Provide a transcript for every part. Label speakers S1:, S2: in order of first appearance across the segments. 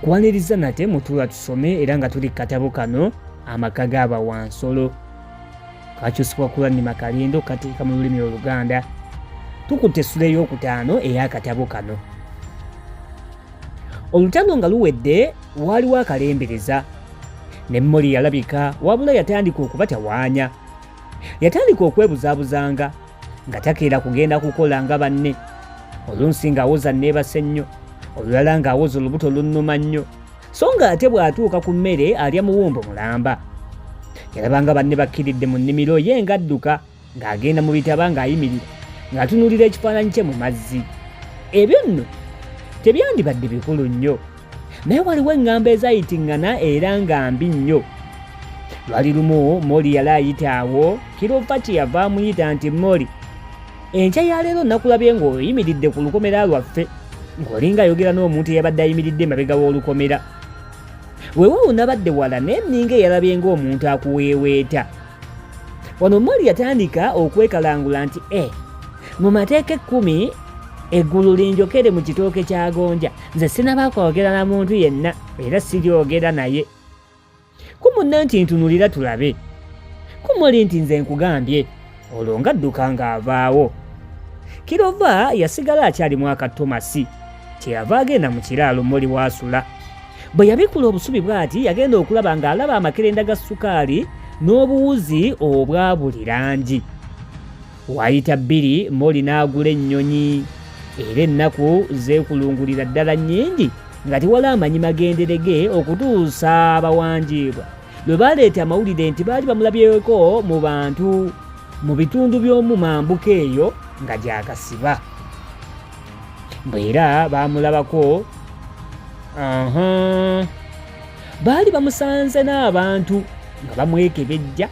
S1: nkwaniriza nate mutuula tusome era nga tuli katabo kano Amaka ga bawansolo kakyusibwa ku Lwannima Kalindo kateeka mu lulimi Oluganda. Tukutte essula ey'okutaano ey'akatabo kano. Olutalo nga luwedde waaliwo akalembereza ne Molly yalabika wabula yatandika okubatawaanya. Yatandika okwebuzaabuzanga nga takeera kugenda kukola nga banne. Olunsi ng'awoza neebase nnyo, olulala ng'awoza olubuto lunnuma nnyo, so ng'ate bw'atuuka ku mmere alya muwumbo mulamba. Yalabanga banne bakkiridde mu nnimiro ye ng'adduka ng'agenda mu bitaba ng'ayimirira ng'atunuulira ekifaananyi kye mu mazzi. Ebyo nno tebyandibadde bikulu nnyo, naye waliwo eŋŋamba ezayitiŋŋana era nga mbi nnyo. Lwali lumu Molly yali ayita awo, Kirova kye yava amuyita nti Molly, enkya ya leero nakulabye ng'oyimiridde ku lukomera lwaffe ng'olinga ayogera n'omuntu eyabadde ayimiridde emabega w'olukomera. Weewaawo nabadde wala naye nninga eyalabye ng'omuntu akuweeweeta. Wano Molly yatandika okwekalangula nti mu mateeka 10 eggulu linjokere mu kitooke kya gonja, nze sinaba kwogera na muntu yenna era siryogera naye. Ku munne nti ntunulira tulabe. Ku Molly nti nze nkugambye, olwo ng'adduka ng'avaawo. Kirova yasigala akyalimu akatomasi kyeyava agenda mu kiraalo Molly w'asula. Bwe yabikula obusubi bw'ati yagenda okulaba ng'alaba amakerenda ga ssukaali n'obuwuzi obwa buli langi. Waayita 2 Molly n'agula ennyonyi, era ennaku zeekulungulira ddala nnyingi nga tewali amanyi magenderege okutuusa abawanjiibwa lwe baleeta amawulire nti baali bamulabyeko mu bantu mu bitundu by'omu mambuka eyo nga gyakasiba. Bw'era baamulabako baali bamusanze n'abantu nga bamwekebejja,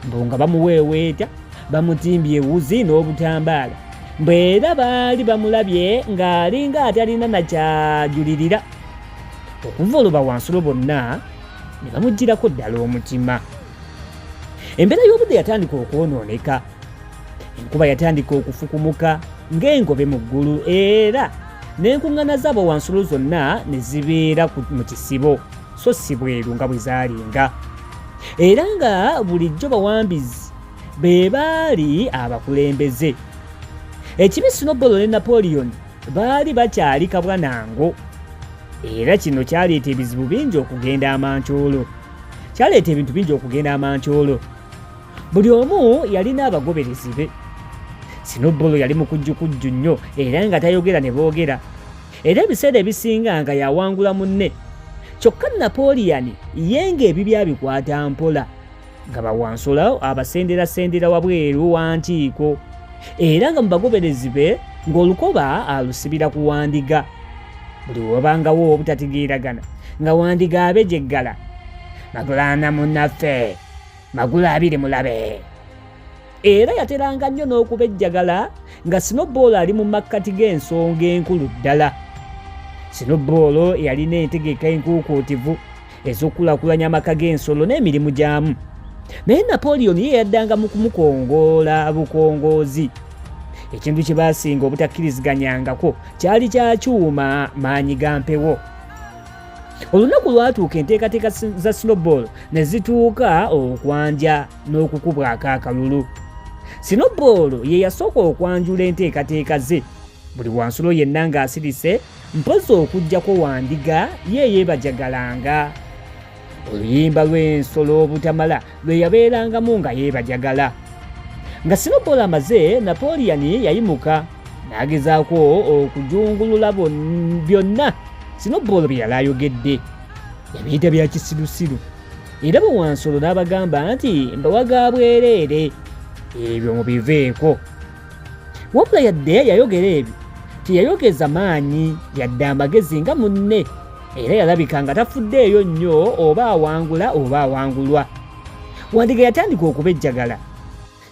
S1: mbu nga bamuweeweeta, bamutimbye ewuzi n'obutambaala. Bw'era baali bamulabye ng'alinga atalina nakyajulirira. Okuva olwo bawansolo bonna ne bamugirako ddala omutima. Embeera y'obudde yatandika okwonooneka. Enkuba yatandika okufukumuka ng'engobe mu ggulu, era n'enkuŋŋaana z'abawansolo zonna ne zibeera mu kisibo, so si bweru nga bwe zaalinga. Era nga bulijjo bawambizi be baali abakulembeze. Ekibi Snowball ne Napoleon baali bakyali kabwanango, era kino kyaleeta ebizibu bingi okugenda amancoolo. Kyaleeta ebintu bingi okugenda amancoolo. Buli omu yalina abagoberezi be. Snowball yali mukujjukujju nnyo era nga tayogera ne boogera, era ebiseera ebisinga nga yawangula munne. Kyokka Napoleon ye ng'ebibi abikwata mpola, nga bawansolo abasenderasendera wabweru wa nkiiko, era nga mu bagoberezi be ng'olukoba alusibira ku Wandiga. Buli wabangawo obutategeeragana nga Wandiga abejeggala, magulaana munnaffe, magula 2 mulabe. Era yateranga nnyo n'okubejjagala nga Snowball ali mu makkati g'ensonga enkulu ddala. Snowball yalina entegeka enkuukuutivu ez'okulaakulanya amaka g'ensolo n'emirimu gyamu, naye Napoleon ye yaddanga mu kumukongoola bukongoozi. Ekintu kye baasinga obutakkiriziganyangako kyali kya kyuma maanyi ga mpewo. Olunaku lwatuuka enteekateeka za Snowball ne zituuka okwanja n'okukubwako akalulu. Snowball ye yasooka okwanjula enteekateeka ze. Buli wansolo yenna ng'asirise, mpozi okuggyako Wandiga ye yeebajagalanga. Oluyimba lw'ensolo obutamala lwe yabeerangamu nga yeebajagala. Nga Snowball amaze, Napoleon yayimuka n'agezaako okujungulula byonna Snowball bye yali ayogedde. Yabiyita bya kisirusiru, era bawansolo n'abagamba nti mbawaga bwereere, ebyo mubiveeko. Wabula yadde yayogera ebyo teyayogeza maanyi yadde amagezi nga munne, era yalabika nga tafuddeeyo nnyo oba awangula oba awangulwa. Wandiga yatandika okubejjagala.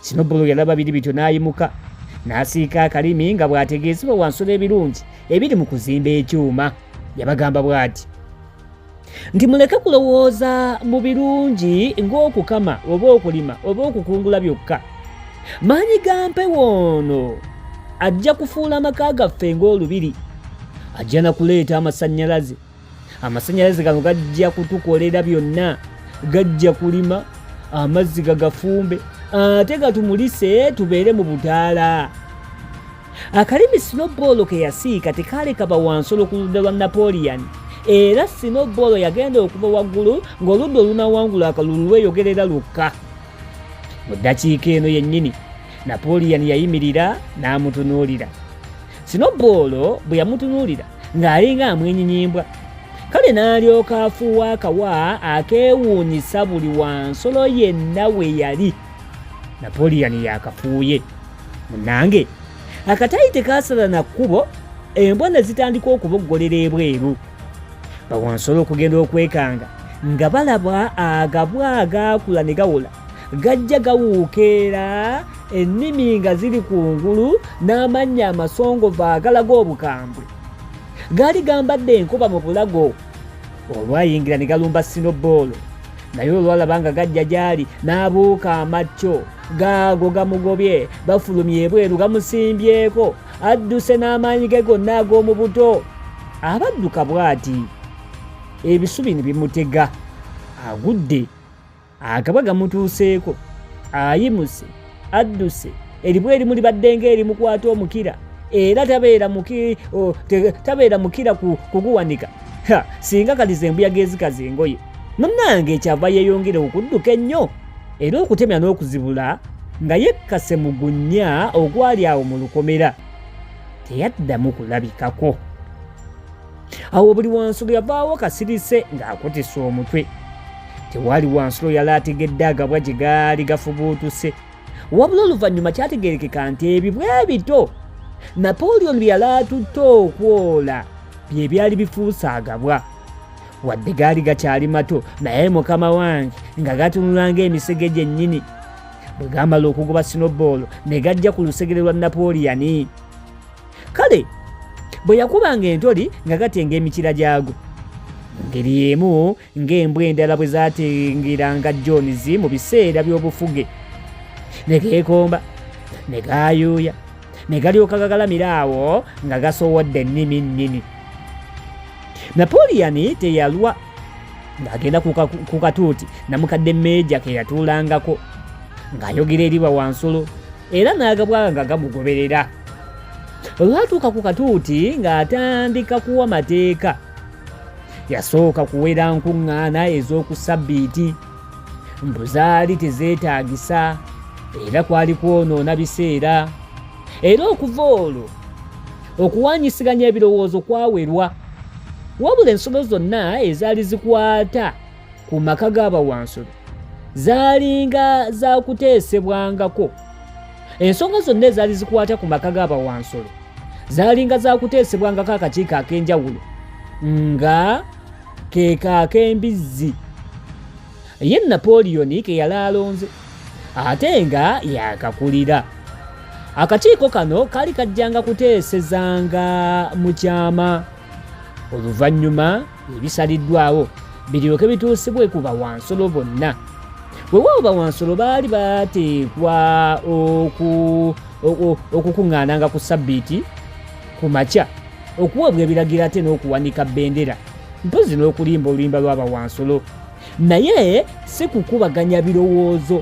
S1: Snowball yalaba biri bityo n'ayimuka n'asiika akalimi nga bw'ategeeza bawansolo ebirungi ebiri mu kuzimba ekyuma. Yabagamba bw'ati nti muleke kulowooza mu birungi ng'okukama oba okulima oba okukungula byokka. Maanyi ga mpewo ono ajja kufuula amaka gaffe ng'olubiri, ajja na kuleeta amasannyalaze, amasannyalaze gano gajja kutukolera byonna, gajja kulima, amazzi gagafumbe, ate gatumulise tubeere mu butaala. Akalimi Snowball ke yasiika tekaleka bawansolo ku ludda lwa Napoleon, era Snowball yagenda okuva waggulu ng'oludda olunawangula akalulu lweyogerera lukka. Mu ddakiika eno yennyini Napoleon yayimirira n'amutunuulira. Snowball bwe yamutunuulira ng'alinga amwenyinyimbwa, kale n'alyoka afuuwa akawa akeewuunyisa buli wansolo yenna we yali. Napoleon yakafuuye. Munnange akatayi tekasala na kkubo, embwa ne zitandika okuboggolera ebweru. Bawansolo okugenda okwekanga nga balaba agabwa agaakula ne gawola gajja gawuukeera, ennimi nga ziri kungulu n'amannya amasongovu agalaga obukambwe. Gaali gambadde enkoba mu bulago. Olwayingira ne galumba Snowball, naye olwalaba nga gajja gy'ali n'abuuka amacco, gaago gamugobye, bafulumye ebweru gamusimbyeko, adduse n'amaanyi ge gonna ag'omu buto. Abadduka bw'ati, ebisubi ne bimutega, agudde, agabwa gamutuuseeko, ayimuse, adduse, eribwe erimu libadde ng'erimukwata omukira, era tabeera mukira kuguwanika. Singa kaliza embuyaga ezikaza engoye, munnange ekyava yeeyongera okudduka ennyo, era okutemya n'okuzibula nga yekkase mu gunnya ogwali awo mu lukomera. Teyaddamu kulabikako. Awo buli wansolo yavaawo kasirise ng'akotesa omutwe. Tewaali wansolo yali ategedde agabwa gye gaali gafubuutuse, wabula oluvannyuma kyategeerekeka nti ebibwe bito Napoleon bye yali atutte okwola bye byali bifuuse agabwa. Wadde gaali gakyali mato, naye mukama wange nga gatunula ng'emisege gyennyini. Bwe gamala okugoba Snowball ne gajja ku lusegere lwa Napoleon. Kale bwe yakubanga entoli nga gatenga emikira gyago, ngeri emu ng'embwa endala bwe zaatengeranga Jones mu biseera by'obufuge. Ne geekomba, ne gaayuuya, ne galyoka gagalamira awo nga gasowodde ennimi nnini. Napoleon teyalwa, ng'agenda ku katuuti namukadde Meeja ke yatuulangako, ng'ayogera eri bawansolo, era n'agabwa nga gamugoberera. Olwatuuka ku katuuti ng'atandika kuwa mateeka, yasooka kuwera nkuŋŋaana ez'oku Ssabbiiti. Mbu zaali tezeetaagisa, era kwali kwonoona biseera, era okuva olwo okuwanyisiganya ebirowoozo kwawerwa. Wabula ensolo zonna ezaali zikwata ku maka g'abawansolo zaalinga zaakuteesebwangako. Ensonga zonna ezaali zikwata ku maka g'abawansolo zaalinga zaakuteesebwangako akakiiko ak'enjawulo, nga keeka ak'embizzi ye Napoleon ke yali alonze, ate nga yakakulira. Akakiiko kano kaali kajjanga kuteesezanga mu kyama. Oluvannyuma ebisaliddwawo biryoke bituusibwe ku bawansolo bonna. Weewaawo bawansolo baali bateekwa okukuŋŋaananga ku Ssabbiiti ku makya, okuweebwa ebiragiro ate n'okuwanika bbendera, mpozi n'okulimba olulimba lw'abawansolo, naye si kukubaganya birowoozo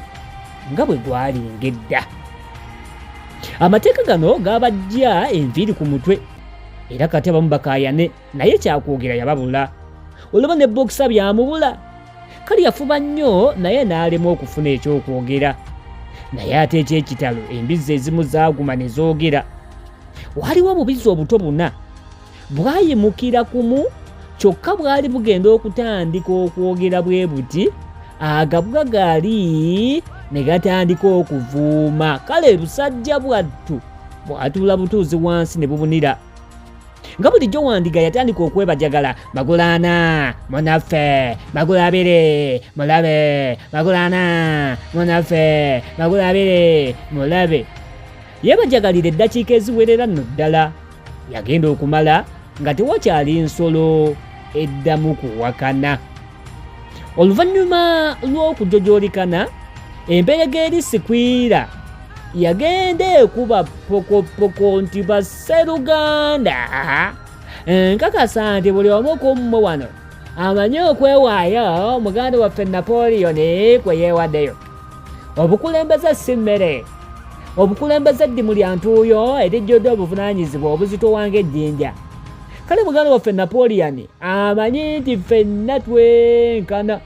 S1: nga bwe gwalingedda. Amateeka gano gaabajja enviiri ku mutwe, era kati abamu bakaayane, naye kyakwogera yababula. Olaba ne Boxer byamubula, kali yafuba nnyo naye n'alema okufuna ekyokwogera. Naye ate eky'ekitalo embizzi ezimu zaaguma ne zoogera. Waliwo obubizzi obuto buna bwayimukira kumu, kyokka bwali bugenda okutandika okwogera bwe buti, agabwa gaali ne gatandika okuvuuma. Kale busajja bwattu bwatuula butuuzi wansi ne bubunira. Nga bulijjo Wandiga yatandika okwebajagala, magulu 4 munaffe, magulu 2 mulabe, magulu 4 munaffe, magulu 2 mulabe. Yeebajagalira eddakiika eziwerera nno ddala. Yagenda okumala nga tewakyali nsolo eddamu kuwakana. Oluvannyuma lw'okujojoolikana, empeerega eri Sikwira yagenda ekuba pokopoko nti basseruganda nkakasa nti buli omu ku mmwe wano amanyi okwewaayo muganda waffe Napoleon kwe yeewaddeyo. Obukulembeze si mmere, obukulembeze ddimu lya ntuuyo erijjudde obuvunaanyizibwa obuzitoowanga ejjinja. Kale muganda waffe Napoleon amanyi nti ffenna twenkana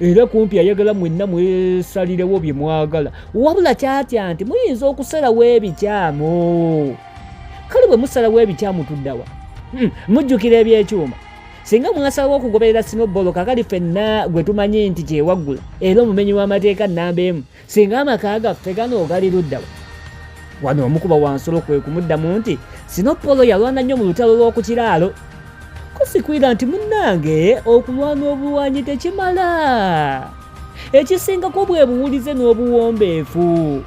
S1: era kumpi ayagala mwenna mwesalirewo bye mwagala, wabula kyatya nti muyinza okusalawo ebikyamu. Kale bwe musalawo ebikyamu tuddawa? Mujjukira ebyekyuma. Singa mwasalawo okugoberera Snowball kakali ffenna gwe tumanyi nti kyewaggula era omumenyi w'amateeka nnamba emu, singa amaka gaffe gano gali luddawa? Wano omukuba wansolo kwe kumuddamu nti Snowball yalwana nnyo mu lutalo lw'oku kiraalo. Kusikwira nti munnange okulwana obulwanyi tekimala, ekisingako bwe buwulize n'obuwombeefu.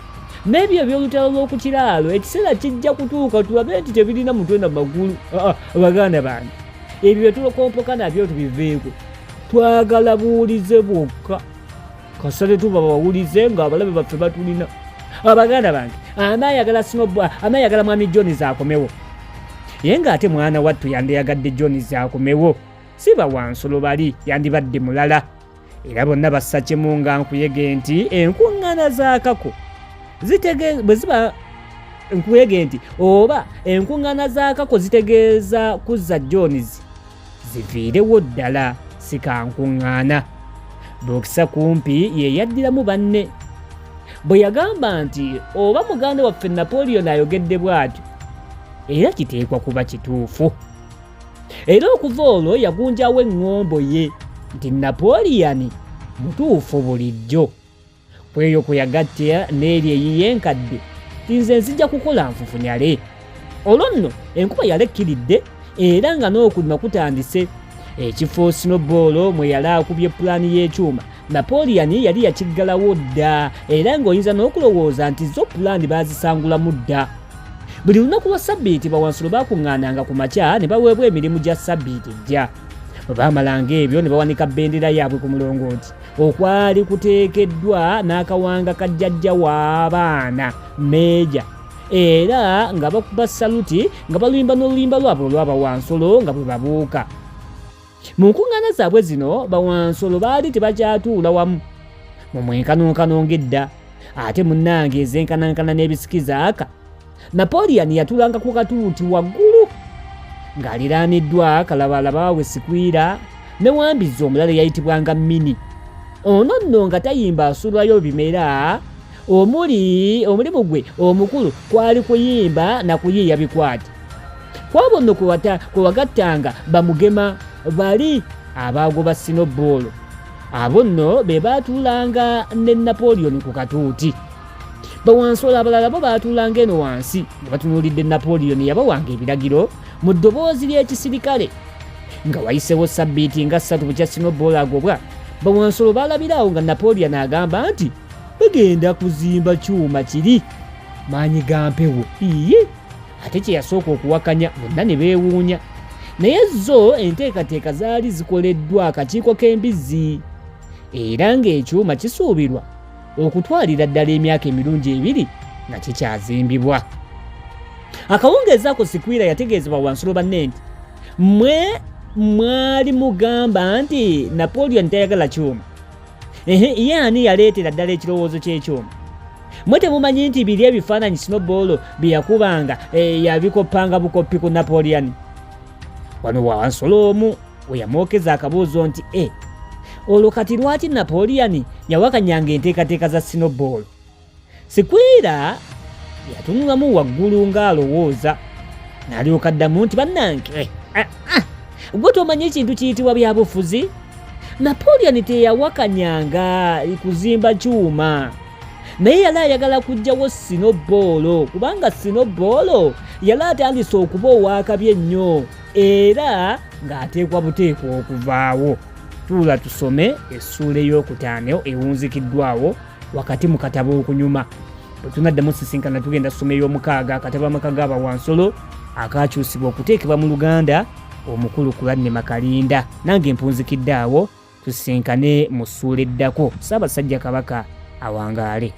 S1: N'ebyo eby'olutalo lw'oku kiraalo ekiseera kijja kutuuka tulabe nti tebirina mutwe na magulu. Baganda bange, ebyo bye tulokompoka nabyo tubiveeko, twagala buwulize bwokka. Kasale tuba bawulize ng'abalabe baffe batulina. Abaganda bange, amaayagala Snowball, amaayagala mwami John zaakomewo. Ye ng'ate mwana wattu yandiyagadde John zaakomewo, si bawansolo bali, yandibadde mulala. Era bonna bassa kimu nga nkuyege nti enkuŋŋaana zaakako bwe ziba nkuyege nti oba enkuŋŋaana zaakako zitegeeza kuzza Johns ziviirewo ddala, si kankuŋŋaana. Bokisa kumpi ye yaddiramu banne. Bwe yagamba nti oba muganda waffe Napoleon ayogedde bw'atyo era kiteekwa kuba kituufu. Era okuva olwo yagunjawo eŋŋombo ye nti Napoleon mutuufu bulijjo. Kweyo kwe yagattira n'eri eyiye enkadde ti nze nzija kukola nfufunyale. Olwo nno enkuba yalekkiridde era nga n'okulima kutandise. Ekifo Snowball mwe yali akubye pulaani y'ekyuma, Napoleon yali yakiggalawo dda era ng'oyinza n'okulowooza nti zo pulaani baazisangulamu dda. Buli lunaku lwa Ssabbiiti bawansolo baakuŋŋaananga ku makya ne baweebwa emirimu gya Ssabbiiti ejja. Bwe baamalanga ebyo ne bawanika bbendera yaabwe ku mulongooti okwali kuteekeddwa n'akawanga ka jjajja w'abaana Meeja, era nga bakuba saluti nga baluyimba n'oluyimba lwabwe olw'abawansolo nga bwe babuuka. Mu nkuŋŋaana zaabwe zino bawansolo baali tebakyatuula wamu mu mwenkanonkano ng'edda, ate munnange ez'enkanankana n'ebisikiza aka. Napoleon yatulanga ku katuuti waggulu ng'aliraaniddwa kalabalaba we Sikwira ne Wambizi omulala yayitibwanga Mini. Ono nno nga tayimba asulwayo bimera, omulimu gwe omukulu kwali kuyimba na kuyiiya bikwati. Kwabo nno kwe wagattanga bamugema bali abaagoba Snowball. Abo nno be baatuulanga ne Napoleon ku katuuti. Bawansolo abalala bo baatuulanga eno wansi nga batunuulidde Napoleon yabawanga ebiragiro mu ddoboozi ly'ekisirikale. Nga wayisewo Ssabbiiti nga 3 bukya Snowball agobwa, bawansolo baalabirawo nga Napoleon agamba nti bagenda kuzimba kyuma kiri maanyi ga mpewo. Iye ate kye yasooka okuwakanya bonna ne beewuunya. Naye zo enteekateeka zaali zikoleddwa akakiiko k'embizzi era ng'ekyuma kisuubirwa okutwalira ddala emyaka emirungi 2 nga kikyazimbibwa. Akawungeezi ako Sikwira yategeeza bawansolo banne nti mwali mugamba nti Napoleon tayagala kyuma. Ye ani yaleetera ddala ekirowoozo ky'ekyuma? Mwe temumanyi nti biri ebifaananyi Snowball bye yakubanga yabikoppanga bukoppi ku Napoleon? Wano wansolo omu we yamwokeza akaboozo nti olwo kati lwaki Napoleon yawakanyanga enteekateeka za Snowball? Sikwira yatunulamu waggulu ng'alowooza n'alyoka addamu nti bannange, gwe tomanyi ekintu kiyitibwa byabufuzi? Napoleon teyawakanyanga kuzimba kyuma, naye yali ayagala kuggyawo Snowball kubanga Snowball yali atandise okuba owakabi ennyo era ng'ateekwa buteekwa okuvaawo. Tuula tusome essuula ey'okutaano ewunzikiddwawo wakati mu katabo okunyuma. Bwe tunaddamu sisinkana tugenda ssoma ey'omukaaga akatabo Amaka g'abawansolo akaakyusibwa okuteekebwa mu Luganda omukulu Kulanne Makalinda. Nange mpunzikidde awo, tusisinkane mu ssuula eddako. Ssaabasajja Kabaka awangaale.